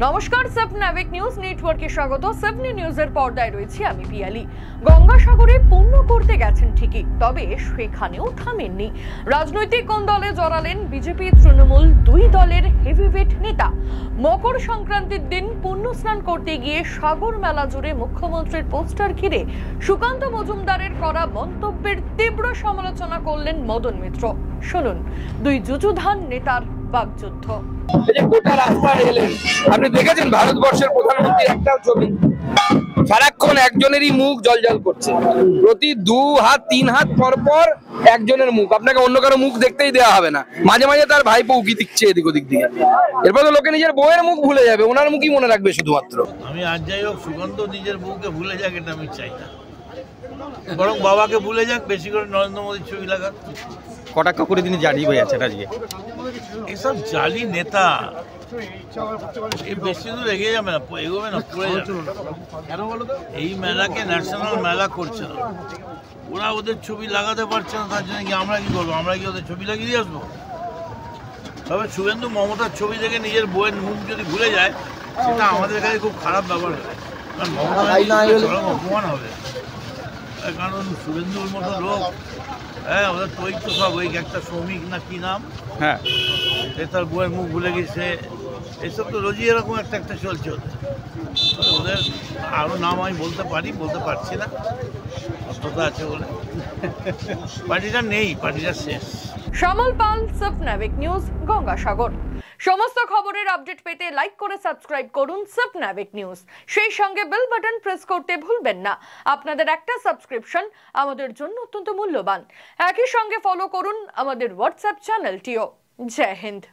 নমস্কার, সাবনাভিক নিউজ নেটওয়ার্কে স্বাগত। সাবনি নিউজের পর্দায় রয়েছে আমি পিয়ালি। গঙ্গাসাগরে পুণ্য করতে গেছেন ঠিকই, তবে সেখানেও থামেননি। রাজনৈতিক কোন দলে জড়ালেন বিজেপি তৃণমূল দুই দলের হেভিওয়েট নেতা। মকর সংক্রান্তির দিন পুণ্য স্নান করতে গিয়ে সাগর মেলা জুড়ে মুখ্যমন্ত্রীর পোস্টার ঘিরে সুকান্ত মজুমদারের করা মন্তব্যের তীব্র সমালোচনা করলেন মদন মিত্র। শুনুন দুই যুযুধান নেতার বাকযুদ্ধ। গোটা রাস্তা এলেন, আপনি দেখেছেন ভারতবর্ষের প্রধানমন্ত্রী একটাও ছবি, সারাক্ষণ একজনেরই মুখ জলজল করছে। প্রতি 2 হাত 3 হাত পর পর একজনের মুখ, আপনাকে অন্য কারো মুখ দেখতেই দেওয়া হবে না। মাঝে মাঝে তার ভাইপো উকি দিচ্ছে এদিক ওদিক দিয়ে, এরপর তো লোকে নিজের বউয়ের মুখ ভুলে যাবে, ওনার মুখই মনে রাখবে শুধুমাত্র। আমি আজ যাই হোক সুকান্ত নিজের বউকে ভুলে যাক এটা আমি চাই না, বরং বাবাকে ভুলে যাক, বেশি করে নরেন্দ্র মোদীর ছবি লাগাক। কটাক্ষ করে তিনি জারি হয়ে আছেন আজকে। এইসব জালি নেতা এই বেশি দূর এগিয়ে যাবে না, এগোবে না, পড়ে যাবে। এই মেলাকে ন্যাশনাল মেলা করছে না, ওরা ওদের ছবি লাগাতে পারছে না, তার জন্য কি আমরা কি করবো? আমরা কি ওদের ছবি লাগিয়ে দিয়ে আসবো? তবে শুভেন্দু মমতার ছবি দেখে নিজের বইয়ের মুখ যদি ভুলে যায়, সেটা আমাদের কাছে খুব খারাপ ব্যাপার হবে, কারণ মমতা অপমান হবে। কারণ শুভেন্দুর মতো লোক, হ্যাঁ, ওদের তৈরি তো সব ওই একটা শ্রমিক না কি নাম, হ্যাঁ, সে তার বইয়ের মুখ ভুলে গেছে। এইসব তো রোজই এরকম একটা চলছে ওদের। ওদের আরও নাম আমি বলতে পারছি না, অস্বতা আছে বলে। পার্টিটা নেই, পার্টিটা শেষ। শ্যামল পাল, সাবনাভিক নিউজ, গঙ্গাসাগর। সমস্ত খবরের আপডেট পেতে লাইক করে সাবস্ক্রাইব করুন সাবনাভিক নিউজ। সেই সঙ্গে বেল বাটন প্রেস করতে ভুলবেন না। আপনাদের একটা সাবস্ক্রিপশন আমাদের জন্য অত্যন্ত মূল্যবান। একই সঙ্গে ফলো করুন আমাদের হোয়াটসঅ্যাপ চ্যানেলটিও। জয় হিন্দ।